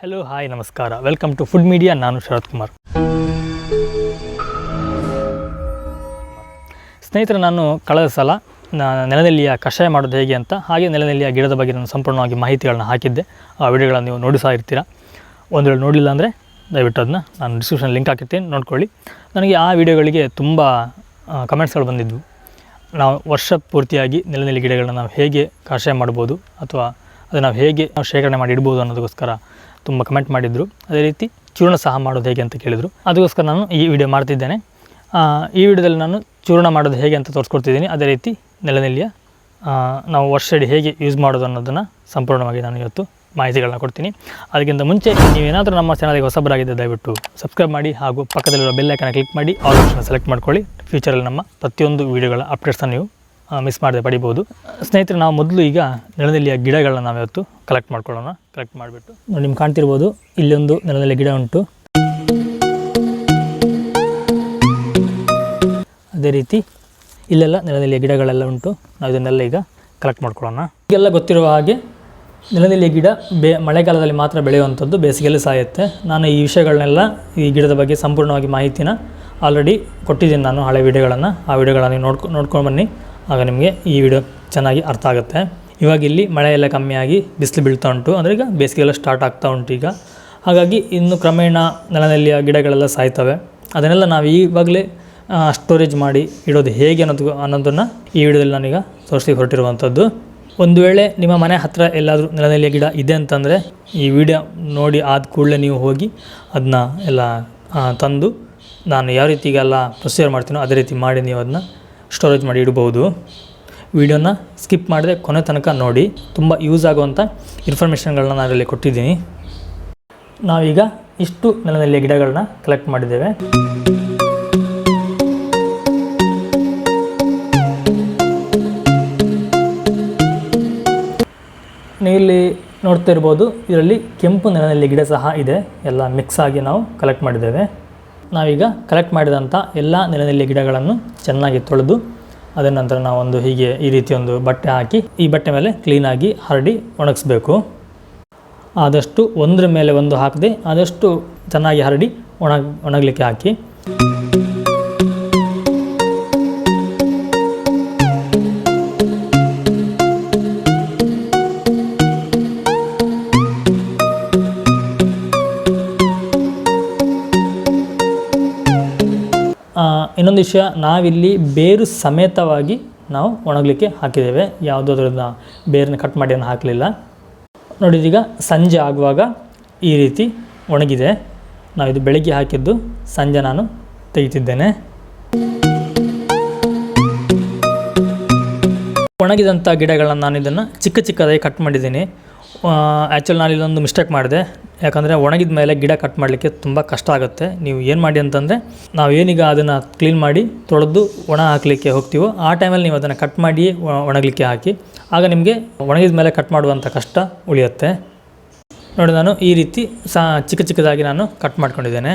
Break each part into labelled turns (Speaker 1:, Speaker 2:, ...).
Speaker 1: Hello hi ನಮಸ್ಕಾರ, welcome to food media. ನಾನು ಶರತ್ ಕುಮಾರ್. ಸ್ನೇಹಿತರೆ, ನಾನು ಕಳೆದ ಸಲ ನೆಲನೆಲ್ಲಿಯ ಕಷಾಯ ಮಾಡೋದು ಹೇಗೆ ಅಂತ, ಹಾಗೆ ನೆಲನೆಲ್ಲಿಯ ಗಿಡದ ಬಗ್ಗೆ ನಾನು ಸಂಪೂರ್ಣವಾಗಿ ಮಾಹಿತಿಗಳನ್ನ ಹಾಕಿದ್ದೆ. ಆ ವಿಡಿಯೋಗಳನ್ನು ನೀವು ನೋಡಿ ಸಹ ಇರ್ತೀರ. ಒಂದು ವೇಳೆ ನೋಡಿಲ್ಲ ಅಂದರೆ ದಯವಿಟ್ಟು ಅದನ್ನ ನಾನು ಡಿಸ್ಕ್ರಿಪ್ಷನ್ ಲಿಂಕ್ ಹಾಕಿರ್ತೀನಿ, ನೋಡ್ಕೊಳ್ಳಿ. ನನಗೆ ಆ ವಿಡಿಯೋಗಳಿಗೆ ತುಂಬ ಕಮೆಂಟ್ಸ್ಗಳು ಬಂದಿದ್ವು. ನಾವು ವರ್ಷ ಪೂರ್ತಿಯಾಗಿ ನೆಲನೆಲ್ಲಿ ಗಿಡಗಳನ್ನ ನಾವು ಹೇಗೆ ಕಷಾಯ ಮಾಡ್ಬೋದು ಅಥವಾ ಅದು ನಾವು ಹೇಗೆ ಶೇಖರಣೆ ಮಾಡಿ ಇಡ್ಬೋದು ಅನ್ನೋದಕ್ಕೋಸ್ಕರ ತುಂಬ ಕಮೆಂಟ್ ಮಾಡಿದರು. ಅದೇ ರೀತಿ ಚೂರ್ಣ ಸಹ ಮಾಡೋದು ಹೇಗೆ ಅಂತ ಕೇಳಿದರು. ಅದಕ್ಕೋಸ್ಕರ ನಾನು ಈ ವಿಡಿಯೋ ಮಾಡ್ತಿದ್ದೇನೆ. ಈ ವಿಡಿಯೋದಲ್ಲಿ ನಾನು ಚೂರ್ಣ ಮಾಡೋದು ಹೇಗೆ ಅಂತ ತೋರಿಸ್ಕೊಡ್ತಿದ್ದೀನಿ. ಅದೇ ರೀತಿ ನೆಲನೆಲ್ಲಿಯ ನಾವು ವರ್ಷಡಿ ಹೇಗೆ ಯೂಸ್ ಮಾಡೋದು ಅನ್ನೋದನ್ನು ಸಂಪೂರ್ಣವಾಗಿ ನಾನು ಇವತ್ತು ಮಾಹಿತಿಗಳನ್ನ ಕೊಡ್ತೀನಿ. ಅದಕ್ಕಿಂತ ಮುಂಚೆ ನೀವೇನಾದರೂ ನಮ್ಮ ಚಾನಲ್ಗೆ ಹೊಸಬರಾಗಿದ್ದರೆ ದಯವಿಟ್ಟು ಸಬ್ಸ್ಕ್ರೈಬ್ ಮಾಡಿ ಹಾಗೂ ಪಕ್ಕದಲ್ಲಿರೋ ಬೆಲ್ ಐಕಾನ್ ಕ್ಲಿಕ್ ಮಾಡಿ ಆಲ್ ಆಪ್ಷನ್ ಸೆಲೆಕ್ಟ್ ಮಾಡ್ಕೊಳ್ಳಿ. ಫ್ಯೂಚರಲ್ಲಿ ನಮ್ಮ ಪ್ರತಿಯೊಂದು ವೀಡಿಯೋಗಳ ಅಪ್ಡೇಟ್ಸನ್ನು ನೀವು ಮಿಸ್ ಮಾಡದೆ ಪಡಿಬೋದು. ಸ್ನೇಹಿತರೆ, ನಾವು ಮೊದಲು ಈಗ ನೆಲನೆಲ್ಲಿಯ ಗಿಡಗಳನ್ನ ನಾವಿವತ್ತು ಕಲೆಕ್ಟ್ ಮಾಡ್ಕೊಳ್ಳೋಣ. ಕಲೆಕ್ಟ್ ಮಾಡಿಬಿಟ್ಟು ನಿಮ್ಗೆ ಕಾಣ್ತಿರ್ಬೋದು, ಇಲ್ಲೊಂದು ನೆಲನೆಲ್ಲಿ ಗಿಡ ಉಂಟು. ಅದೇ ರೀತಿ ಇಲ್ಲೆಲ್ಲ ನೆಲನೆಲ್ಲಿಯ ಗಿಡಗಳೆಲ್ಲ ಉಂಟು. ನಾವು ಇದನ್ನೆಲ್ಲ ಈಗ ಕಲೆಕ್ಟ್ ಮಾಡ್ಕೊಳ್ಳೋಣ. ಈಗೆಲ್ಲ ಗೊತ್ತಿರುವ ಹಾಗೆ ನೆಲನೆಲ್ಲಿಯ ಗಿಡ ಮಳೆಗಾಲದಲ್ಲಿ ಮಾತ್ರ ಬೆಳೆಯುವಂಥದ್ದು, ಬೇಸಿಗೆಯಲ್ಲಿ ಸಾಯುತ್ತೆ. ನಾನು ಈ ವಿಷಯಗಳನ್ನೆಲ್ಲ, ಈ ಗಿಡದ ಬಗ್ಗೆ ಸಂಪೂರ್ಣವಾಗಿ ಮಾಹಿತಿನ ಆಲ್ರೆಡಿ ಕೊಟ್ಟಿದ್ದೀನಿ ನಾನು ಹಳೆ ವಿಡಿಯೋಗಳನ್ನು. ಆ ವಿಡಿಯೋಗಳನ್ನು ನೋಡ್ಕೊಂಡು ಬನ್ನಿ, ಆಗ ನಿಮಗೆ ಈ ವಿಡಿಯೋ ಚೆನ್ನಾಗಿ ಅರ್ಥ ಆಗುತ್ತೆ. ಇವಾಗ ಇಲ್ಲಿ ಮಳೆ ಎಲ್ಲ ಕಮ್ಮಿಯಾಗಿ ಬಿಸಿಲು ಬೀಳ್ತಾ ಉಂಟು, ಅಂದರೆ ಈಗ ಬೇಸಿಗೆಲ್ಲ ಸ್ಟಾರ್ಟ್ ಆಗ್ತಾ ಉಂಟು ಈಗ. ಹಾಗಾಗಿ ಇನ್ನು ಕ್ರಮೇಣ ನೆಲನೆಲ್ಲಿಯ ಗಿಡಗಳೆಲ್ಲ ಸಾಯ್ತವೆ. ಅದನ್ನೆಲ್ಲ ನಾವು ಈವಾಗಲೇ ಸ್ಟೋರೇಜ್ ಮಾಡಿ ಇಡೋದು ಹೇಗೆ ಅನ್ನೋದನ್ನು ಈ ವಿಡಿಯೋದಲ್ಲಿ ನಾನೀಗ ತೋರಿಸಿ ಹೊರಟಿರುವಂಥದ್ದು. ಒಂದು ವೇಳೆ ನಿಮ್ಮ ಮನೆ ಹತ್ತಿರ ಎಲ್ಲಾದರೂ ನೆಲನೆಲ್ಲಿಯ ಗಿಡ ಇದೆ ಅಂತಂದರೆ ಈ ವಿಡಿಯೋ ನೋಡಿ ಆದ ಕೂಡಲೇ ನೀವು ಹೋಗಿ ಅದನ್ನ ಎಲ್ಲ ತಂದು, ನಾನು ಯಾವ ರೀತಿ ಈಗೆಲ್ಲ ಪ್ರೊಸೀಜರ್ ಮಾಡ್ತೀನೋ ಅದೇ ರೀತಿ ಮಾಡಿ ನೀವು ಅದನ್ನ ಸ್ಟೋರೇಜ್ ಮಾಡಿ ಇಡ್ಬೋದು. ವಿಡಿಯೋನ ಸ್ಕಿಪ್ ಮಾಡದೆ ಕೊನೆ ತನಕ ನೋಡಿ, ತುಂಬ ಯೂಸ್ ಆಗುವಂಥ ಇನ್ಫಾರ್ಮೇಷನ್ಗಳನ್ನ ನಾನಲ್ಲಿ ಕೊಟ್ಟಿದ್ದೀನಿ. ನಾವೀಗ ಇಷ್ಟು ನೆಲನೆಲ್ಲಿಯ ಗಿಡಗಳನ್ನ ಕಲೆಕ್ಟ್ ಮಾಡಿದ್ದೇವೆ. ನೀವಿಲ್ಲಿ ನೋಡ್ತಾ ಇರ್ಬೋದು, ಇದರಲ್ಲಿ ಕೆಂಪು ನೆಲನೆಲ್ಲಿ ಗಿಡ ಸಹ ಇದೆ. ಎಲ್ಲ ಮಿಕ್ಸ್ ಆಗಿ ನಾವು ಕಲೆಕ್ಟ್ ಮಾಡಿದ್ದೇವೆ. ನಾವೀಗ ಕಲೆಕ್ಟ್ ಮಾಡಿದಂಥ ಎಲ್ಲ ನೆಲನೆಲ್ಲಿ ಗಿಡಗಳನ್ನು ಚೆನ್ನಾಗಿ ತೊಳೆದು ಅದರ ನಂತರ ನಾವೊಂದು ಹೀಗೆ ಈ ರೀತಿ ಒಂದು ಬಟ್ಟೆ ಹಾಕಿ ಈ ಬಟ್ಟೆ ಮೇಲೆ ಕ್ಲೀನಾಗಿ ಹರಡಿ ಒಣಗಿಸ್ಬೇಕು. ಆದಷ್ಟು ಒಂದರ ಮೇಲೆ ಒಂದು ಹಾಕದೆ ಆದಷ್ಟು ಚೆನ್ನಾಗಿ ಹರಡಿ ಒಣಗಲಿಕ್ಕೆ ಹಾಕಿ. ಇನ್ನೊಂದು ವಿಷಯ, ನಾವಿಲ್ಲಿ ಬೇರು ಸಮೇತವಾಗಿ ನಾವು ಒಣಗಲಿಕ್ಕೆ ಹಾಕಿದ್ದೇವೆ. ಯಾವುದೋ ಅದರಿಂದ ಬೇರನ್ನ ಕಟ್ ಮಾಡಿ ಏನು ಹಾಕಲಿಲ್ಲ. ನೋಡಿದೀಗ ಸಂಜೆ ಆಗುವಾಗ ಈ ರೀತಿ ಒಣಗಿದೆ. ನಾವಿದು ಬೆಳಗ್ಗೆ ಹಾಕಿದ್ದು, ಸಂಜೆ ನಾನು ತೆಗಿತಿದ್ದೇನೆ. ಒಣಗಿದಂಥ ಗಿಡಗಳನ್ನು ನಾನು ಇದನ್ನು ಚಿಕ್ಕದಾಗಿ ಕಟ್ ಮಾಡಿದ್ದೀನಿ. ಆ್ಯಕ್ಚುಲಿ ನಾನು ಇಲ್ಲೊಂದು ಮಿಸ್ಟೇಕ್ ಮಾಡಿದೆ. ಯಾಕಂದರೆ ಒಣಗಿದ ಮೇಲೆ ಗಿಡ ಕಟ್ ಮಾಡಲಿಕ್ಕೆ ತುಂಬ ಕಷ್ಟ ಆಗುತ್ತೆ. ನೀವು ಏನು ಮಾಡಿ ಅಂತಂದರೆ, ನಾವು ಏನೀಗ ಅದನ್ನು ಕ್ಲೀನ್ ಮಾಡಿ ತೊಳೆದು ಒಣ ಹಾಕಲಿಕ್ಕೆ ಹೋಗ್ತೀವೋ ಆ ಟೈಮಲ್ಲಿ ನೀವು ಅದನ್ನು ಕಟ್ ಮಾಡಿ ಒಣಗಲಿಕ್ಕೆ ಹಾಕಿ. ಆಗ ನಿಮಗೆ ಒಣಗಿದ ಮೇಲೆ ಕಟ್ ಮಾಡುವಂಥ ಕಷ್ಟ ಉಳಿಯುತ್ತೆ. ನೋಡಿ, ನಾನು ಈ ರೀತಿ ಚಿಕ್ಕದಾಗಿ ನಾನು ಕಟ್ ಮಾಡ್ಕೊಂಡಿದ್ದೇನೆ.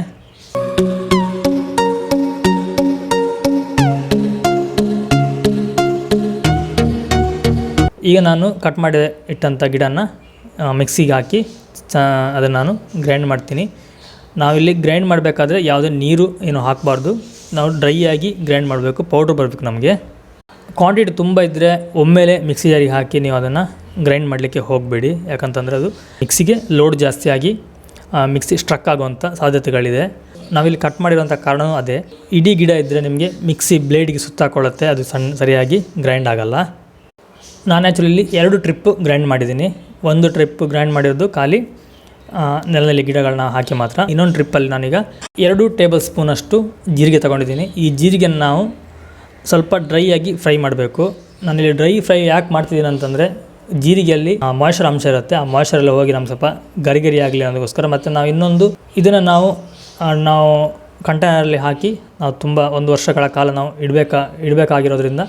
Speaker 1: ಈಗ ನಾನು ಕಟ್ ಮಾಡಿ ಇಟ್ಟಂಥ ಗಿಡನ ಮಿಕ್ಸಿಗೆ ಹಾಕಿ ಅದನ್ನು ನಾನು ಗ್ರೈಂಡ್ ಮಾಡ್ತೀನಿ. ನಾವಿಲ್ಲಿ ಗ್ರೈಂಡ್ ಮಾಡಬೇಕಾದ್ರೆ ಯಾವುದೇ ನೀರು ಏನು ಹಾಕಬಾರ್ದು. ನಾವು ಡ್ರೈ ಆಗಿ ಗ್ರೈಂಡ್ ಮಾಡಬೇಕು, ಪೌಡ್ರ್ ಬರಬೇಕು ನಮಗೆ. ಕ್ವಾಂಟಿಟಿ ತುಂಬ ಇದ್ದರೆ ಒಮ್ಮೆಲೆ ಮಿಕ್ಸಿ ಜಾರಿಗೆ ಹಾಕಿ ನೀವು ಅದನ್ನು ಗ್ರೈಂಡ್ ಮಾಡಲಿಕ್ಕೆ ಹೋಗಬೇಡಿ. ಯಾಕಂತಂದರೆ ಅದು ಮಿಕ್ಸಿಗೆ ಲೋಡ್ ಜಾಸ್ತಿಯಾಗಿ ಮಿಕ್ಸಿ ಸ್ಟ್ರಕ್ ಆಗುವಂಥ ಸಾಧ್ಯತೆಗಳಿದೆ. ನಾವಿಲ್ಲಿ ಕಟ್ ಮಾಡಿರೋಂಥ ಕಾರಣವೂ ಅದೇ. ಇಡೀ ಗಿಡ ಇದ್ದರೆ ನಿಮಗೆ ಮಿಕ್ಸಿ ಬ್ಲೇಡಿಗೆ ಸುತ್ತಾಕೊಳ್ಳುತ್ತೆ, ಅದು ಸರಿಯಾಗಿ ಗ್ರೈಂಡ್ ಆಗೋಲ್ಲ. ನಾನು ಆ್ಯಕ್ಚುಲಿ ಇಲ್ಲಿ 2 ಟ್ರಿಪ್ಪು ಗ್ರೈಂಡ್ ಮಾಡಿದ್ದೀನಿ. ಒಂದು ಟ್ರಿಪ್ ಗ್ರೈಂಡ್ ಮಾಡಿರೋದು ಖಾಲಿ ನೆಲನೆಲ್ಲಿ ಗಿಡಗಳನ್ನ ಹಾಕಿ ಮಾತ್ರ. ಇನ್ನೊಂದು ಟ್ರಿಪ್ಪಲ್ಲಿ ನಾನೀಗ 2 ಟೇಬಲ್ ಸ್ಪೂನಷ್ಟು ಜೀರಿಗೆ ತೊಗೊಂಡಿದ್ದೀನಿ. ಈ ಜೀರಿಗೆನ ನಾವು ಸ್ವಲ್ಪ ಡ್ರೈ ಆಗಿ ಫ್ರೈ ಮಾಡಬೇಕು. ನಾನಿಲ್ಲಿ ಡ್ರೈ ಫ್ರೈ ಯಾಕೆ ಮಾಡ್ತಿದ್ದೀನಿ ಅಂತಂದರೆ, ಜೀರಿಗೆಯಲ್ಲಿ ಮಾಯ್ಶ್ಚರ್ ಅಂಶ ಇರುತ್ತೆ. ಆ ಮಾಯ್ಶ್ಚರ್ ಎಲ್ಲ ಹೋಗಿ ನಮ್ಗೆ ಸ್ವಲ್ಪ ಗರಿ ಆಗಲಿ ಅನ್ನೋದಕ್ಕೋಸ್ಕರ. ಮತ್ತು ನಾವು ಇನ್ನೊಂದು ಇದನ್ನು ನಾವು ಕಂಟೈನರಲ್ಲಿ ಹಾಕಿ ನಾವು ತುಂಬ 1 ವರ್ಷಗಳ ಕಾಲ ನಾವು ಇಡಬೇಕಾಗಿರೋದ್ರಿಂದ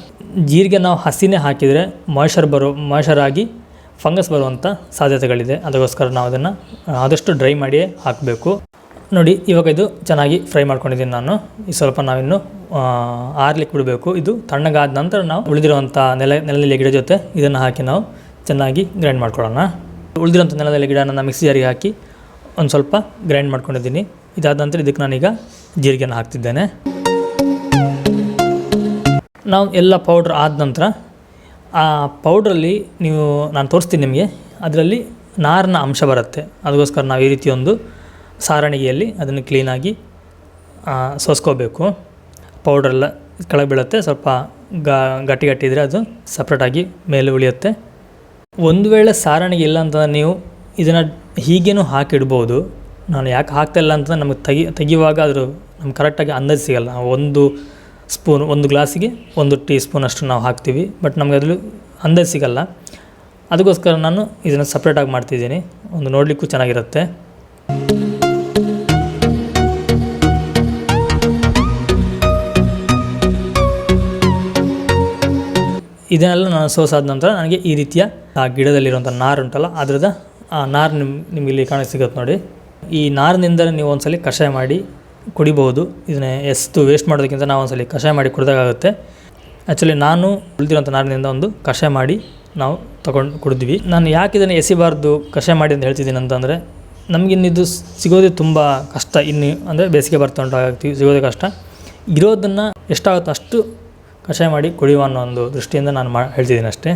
Speaker 1: ಜೀರಿಗೆ ನಾವು ಹಸಿನೇ ಹಾಕಿದರೆ ಮಾಯ್ಶ್ಚರ್ ಆಗಿ ಫಂಗಸ್ ಬರುವಂಥ ಸಾಧ್ಯತೆಗಳಿದೆ. ಅದಕ್ಕೋಸ್ಕರ ನಾವು ಅದನ್ನು ಆದಷ್ಟು ಡ್ರೈ ಮಾಡಿಯೇ ಹಾಕಬೇಕು. ನೋಡಿ, ಇವಾಗ ಇದು ಚೆನ್ನಾಗಿ ಫ್ರೈ ಮಾಡ್ಕೊಂಡಿದ್ದೀನಿ ನಾನು. ಈ ಸ್ವಲ್ಪ ನಾವಿನ್ನು ಆರ್ಲಿಕ್ಕೆ ಬಿಡಬೇಕು. ಇದು ತಣ್ಣಗಾದ ನಂತರ ನಾವು ಉಳಿದಿರುವಂಥ ನೆಲನೆಲ್ಲಿ ಗಿಡ ಜೊತೆ ಇದನ್ನು ಹಾಕಿ ನಾವು ಚೆನ್ನಾಗಿ ಗ್ರೈಂಡ್ ಮಾಡ್ಕೊಳ್ಳೋಣ. ಉಳಿದಿರೋಂಥ ನೆಲನೆಲ್ಲಿ ಗಿಡನ ಮಿಕ್ಸಿ ಜಾರಿಗೆ ಹಾಕಿ ಒಂದು ಸ್ವಲ್ಪ ಗ್ರೈಂಡ್ ಮಾಡ್ಕೊಂಡಿದ್ದೀನಿ. ಇದಾದ ನಂತರ ಇದಕ್ಕೆ ನಾನೀಗ ಜೀರಿಗೆನ ಹಾಕ್ತಿದ್ದೇನೆ. ನಾವು ಎಲ್ಲ ಪೌಡ್ರ್ ಆದ ನಂತರ ಆ ಪೌಡ್ರಲ್ಲಿ ನಾನು ತೋರಿಸ್ತೀನಿ ನಿಮಗೆ, ಅದರಲ್ಲಿ ನಾರಿನ ಅಂಶ ಬರುತ್ತೆ. ಅದಕ್ಕೋಸ್ಕರ ನಾವು ಈ ರೀತಿ ಒಂದು ಸಾರಣಿಗೆಯಲ್ಲಿ ಅದನ್ನು ಕ್ಲೀನಾಗಿ ಸೋಸ್ಕೋಬೇಕು. ಪೌಡ್ರೆಲ್ಲ ಕೆಳಗೆ ಬೀಳುತ್ತೆ, ಸ್ವಲ್ಪ ಗಟ್ಟಿ ಇದ್ದರೆ ಅದು ಸಪ್ರೇಟಾಗಿ ಮೇಲೆ ಉಳಿಯುತ್ತೆ. ಒಂದು ವೇಳೆ ಸಾರಣಿಗೆ ಇಲ್ಲ ಅಂತಂದರೆ ನೀವು ಇದನ್ನು ಹೀಗೇನೂ ಹಾಕಿಡ್ಬೋದು. ನಾನು ಯಾಕೆ ಹಾಕ್ತಾಯಿಲ್ಲ ಅಂತಂದರೆ ನಮಗೆ ತೆಗಿಯುವಾಗ ಅದ್ರ ನಮ್ಗೆ ಕರೆಕ್ಟಾಗಿ ಅಂದಾಜು ಸಿಗೋಲ್ಲ. ಒಂದು ಗ್ಲಾಸಿಗೆ 1 ಟೀ ಸ್ಪೂನ್ ಅಷ್ಟು ನಾವು ಹಾಕ್ತೀವಿ, ಬಟ್ ನಮಗೆ ಅದ್ರಲ್ಲಿ ಅಂದಾಜು ಸಿಗೋಲ್ಲ. ಅದಕ್ಕೋಸ್ಕರ ನಾನು ಇದನ್ನು ಸಪ್ರೇಟಾಗಿ ಮಾಡ್ತಿದ್ದೀನಿ, ಒಂದು ನೋಡಲಿಕ್ಕೂ ಚೆನ್ನಾಗಿರುತ್ತೆ. ಇದನ್ನೆಲ್ಲ ನಾನು ಸೋಸಾದ ನಂತರ ನನಗೆ ಈ ರೀತಿಯ ಆ ಗಿಡದಲ್ಲಿರುವಂಥ ನಾರು ಉಂಟಲ್ಲ, ಅದರದ ಆ ನಾರು ನಿಮಗೆ ಇಲ್ಲಿ ಕಾಣಕ್ಕೆ ಸಿಗುತ್ತೆ ನೋಡಿ. ಈ ನಾರಿನಿಂದ ನೀವು ಒಂದ್ಸಲ ಕಷಾಯ ಮಾಡಿ ಕುಡಿಬೋದು. ಇದನ್ನೇ ಎಷ್ಟು ವೇಸ್ಟ್ ಮಾಡೋದಕ್ಕಿಂತ ನಾವು ಒಂದ್ಸಲ ಕಷಾಯ ಮಾಡಿ ಕುಡಿದಾಗುತ್ತೆ. ಆ್ಯಕ್ಚುಲಿ ನಾನು ಉಳಿದಿರೋಂಥ ನಾರಿನಿಂದ ಒಂದು ಕಷಾಯ ಮಾಡಿ ನಾವು ತೊಗೊಂಡು ಕುಡಿದ್ವಿ. ನಾನು ಯಾಕೆ ಇದನ್ನು ಎಸಿಬಾರ್ದು ಕಷಾಯ ಮಾಡಿ ಅಂತ ಹೇಳ್ತಿದ್ದೀನಿ ಅಂತಂದರೆ, ನಮಗಿನ್ನಿದು ಸಿಗೋದೇ ತುಂಬ ಕಷ್ಟ. ಇನ್ನು ಅಂದರೆ ಬೇಸಿಗೆ ಬರ್ತಾ ಉಂಟಾಗ್ತೀವಿ, ಸಿಗೋದೇ ಕಷ್ಟ. ಇರೋದನ್ನು ಎಷ್ಟಾಗುತ್ತೋ ಅಷ್ಟು ಕಷಾಯ ಮಾಡಿ ಕುಡಿಯುವ ಅನ್ನೋ ಒಂದು ದೃಷ್ಟಿಯಿಂದ ನಾನು ಹೇಳ್ತಿದ್ದೀನಿ ಅಷ್ಟೇ.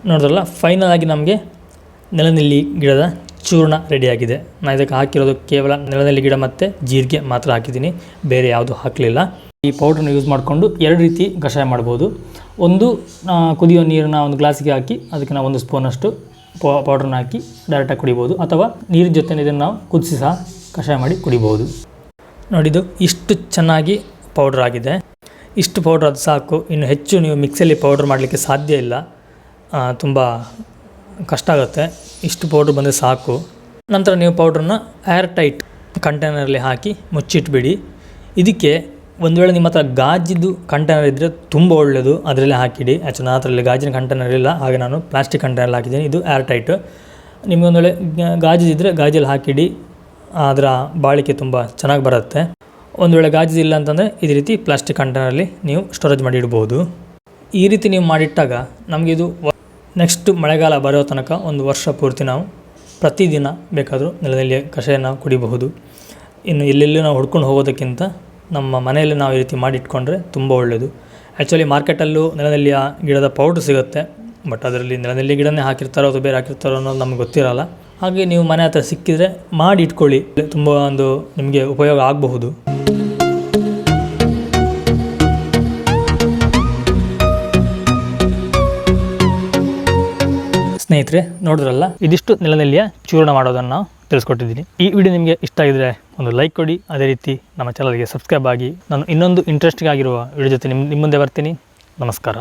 Speaker 1: ನೋಡಿದ್ರಲ್ಲ, ಫೈನಲ್ ಆಗಿ ನಮಗೆ ನೆಲನೆಲ್ಲಿ ಗಿಡದ ಚೂರ್ಣ ರೆಡಿಯಾಗಿದೆ. ನಾನು ಇದಕ್ಕೆ ಹಾಕಿರೋದು ಕೇವಲ ನೆಲನೆಲ್ಲಿ ಗಿಡ ಮತ್ತು ಜೀರಿಗೆ ಮಾತ್ರ ಹಾಕಿದ್ದೀನಿ, ಬೇರೆ ಯಾವುದು ಹಾಕಲಿಲ್ಲ. ಈ ಪೌಡ್ರನ್ನ ಯೂಸ್ ಮಾಡಿಕೊಂಡು 2 ರೀತಿ ಕಷಾಯ ಮಾಡ್ಬೋದು. ಒಂದು ಕುದಿಯೋ ನೀರನ್ನ ಒಂದು ಗ್ಲಾಸಿಗೆ ಹಾಕಿ ಅದಕ್ಕೆ ನಾವು 1 ಸ್ಪೂನಷ್ಟು ಪೌಡ್ರನ್ನ ಹಾಕಿ ಡೈರೆಕ್ಟಾಗಿ ಕುಡಿಬೋದು, ಅಥವಾ ನೀರಿನ ಜೊತೆ ಇದನ್ನು ನಾವು ಕುದಿಸಿ ಸಹ ಕಷಾಯ ಮಾಡಿ ಕುಡಿಬೋದು. ನೋಡಿದ್ದು ಇಷ್ಟು ಚೆನ್ನಾಗಿ ಪೌಡ್ರ್ ಆಗಿದೆ. ಇಷ್ಟು ಪೌಡ್ರ್ ಅದು ಸಾಕು. ಇನ್ನು ಹೆಚ್ಚು ನೀವು ಮಿಕ್ಸಿಯಲ್ಲಿ ಪೌಡ್ರ್ ಮಾಡಲಿಕ್ಕೆ ಸಾಧ್ಯ ಇಲ್ಲ, ತುಂಬ ಕಷ್ಟ ಆಗುತ್ತೆ. ಇಷ್ಟು ಪೌಡ್ರ್ ಬಂದರೆ ಸಾಕು. ನಂತರ ನೀವು ಪೌಡ್ರನ್ನ ಏರ್ ಟೈಟ್ ಕಂಟೈನರಲ್ಲಿ ಹಾಕಿ ಮುಚ್ಚಿಟ್ಬಿಡಿ. ಇದಕ್ಕೆ ಒಂದು ವೇಳೆ ನಿಮ್ಮ ಹತ್ರ ಗಾಜಿದ್ದು ಕಂಟೈನರ್ ಇದ್ದರೆ ತುಂಬ ಒಳ್ಳೆಯದು, ಅದರಲ್ಲೇ ಹಾಕಿಡಿ. ಆ್ಯಕ್ಚುಲಿ ನನ್ನ ಹತ್ರ ಗಾಜಿನ ಕಂಟೈನರ್ ಇಲ್ಲ, ಹಾಗೆ ನಾನು ಪ್ಲಾಸ್ಟಿಕ್ ಕಂಟೈನರ್ ಹಾಕಿದ್ದೀನಿ. ಇದು ಏರ್ ಟೈಟು. ನಿಮಗೊಂದು ವೇಳೆ ಗಾಜಿದ್ದರೆ ಗಾಜಲ್ಲಿ ಹಾಕಿಡಿ, ಅದರ ಬಾಳಿಕೆ ತುಂಬ ಚೆನ್ನಾಗಿ ಬರುತ್ತೆ. ಒಂದು ವೇಳೆ ಗಾಜಿಲ್ಲ ಅಂತಂದರೆ ಇದೇ ರೀತಿ ಪ್ಲಾಸ್ಟಿಕ್ ಕಂಟೈನರಲ್ಲಿ ನೀವು ಸ್ಟೋರೇಜ್ ಮಾಡಿ ಇಡ್ಬೋದು. ಈ ರೀತಿ ನೀವು ಮಾಡಿಟ್ಟಾಗ ನಮಗಿದು ನೆಕ್ಸ್ಟ್ ಮಳೆಗಾಲ ಬರೋ ತನಕ 1 ವರ್ಷ ಪೂರ್ತಿ ನಾವು ಪ್ರತಿದಿನ ಬೇಕಾದರೂ ನೆಲನೆಲ್ಲಿಯ ಕಷಾಯ ನಾವು ಕುಡಿಬಹುದು. ಇನ್ನು ಎಲ್ಲೆಲ್ಲೂ ನಾವು ಹುಡ್ಕೊಂಡು ಹೋಗೋದಕ್ಕಿಂತ ನಮ್ಮ ಮನೆಯಲ್ಲಿ ನಾವು ಈ ರೀತಿ ಮಾಡಿಟ್ಕೊಂಡ್ರೆ ತುಂಬ ಒಳ್ಳೆಯದು. ಆ್ಯಕ್ಚುಲಿ ಮಾರ್ಕೆಟಲ್ಲೂ ನೆಲನೆಲ್ಲಿಯ ಗಿಡದ ಪೌಡ್ರ್ ಸಿಗುತ್ತೆ, ಬಟ್ ಅದರಲ್ಲಿ ನೆಲನೆಲ್ಲಿ ಗಿಡನೇ ಹಾಕಿರ್ತಾರೋ ಅಥವಾ ಬೇರೆ ಹಾಕಿರ್ತಾರೋ ಅನ್ನೋದು ನಮಗೆ ಗೊತ್ತಿರೋಲ್ಲ. ಹಾಗೆ ನೀವು ಮನೆ ಹತ್ರ ಸಿಕ್ಕಿದರೆ ಮಾಡಿ ಇಟ್ಕೊಳ್ಳಿ, ತುಂಬ ಒಂದು ನಿಮಗೆ ಉಪಯೋಗ ಆಗಬಹುದು. ಸ್ನೇಹಿತರೆ, ನೋಡಿದ್ರಲ್ಲ, ಇದಿಷ್ಟು ನೆಲನೆಲ್ಲಿಯ ಚೂರ್ಣ ಮಾಡೋದನ್ನು ನಾವು ತಿಳಿಸ್ಕೊಟ್ಟಿದ್ದೀನಿ. ಈ ವಿಡಿಯೋ ನಿಮಗೆ ಇಷ್ಟ ಆಗಿದ್ರೆ ಒಂದು ಲೈಕ್ ಕೊಡಿ. ಅದೇ ರೀತಿ ನಮ್ಮ ಚಾನಲ್ಗೆ ಸಬ್ಸ್ಕ್ರೈಬ್ ಆಗಿ. ನಾನು ಇನ್ನೊಂದು ಇಂಟ್ರೆಸ್ಟಿಂಗ್ ಆಗಿರುವ ವಿಡಿಯೋ ಜೊತೆ ನಿಮ್ಮ ಮುಂದೆ ಬರ್ತೀನಿ. ನಮಸ್ಕಾರ.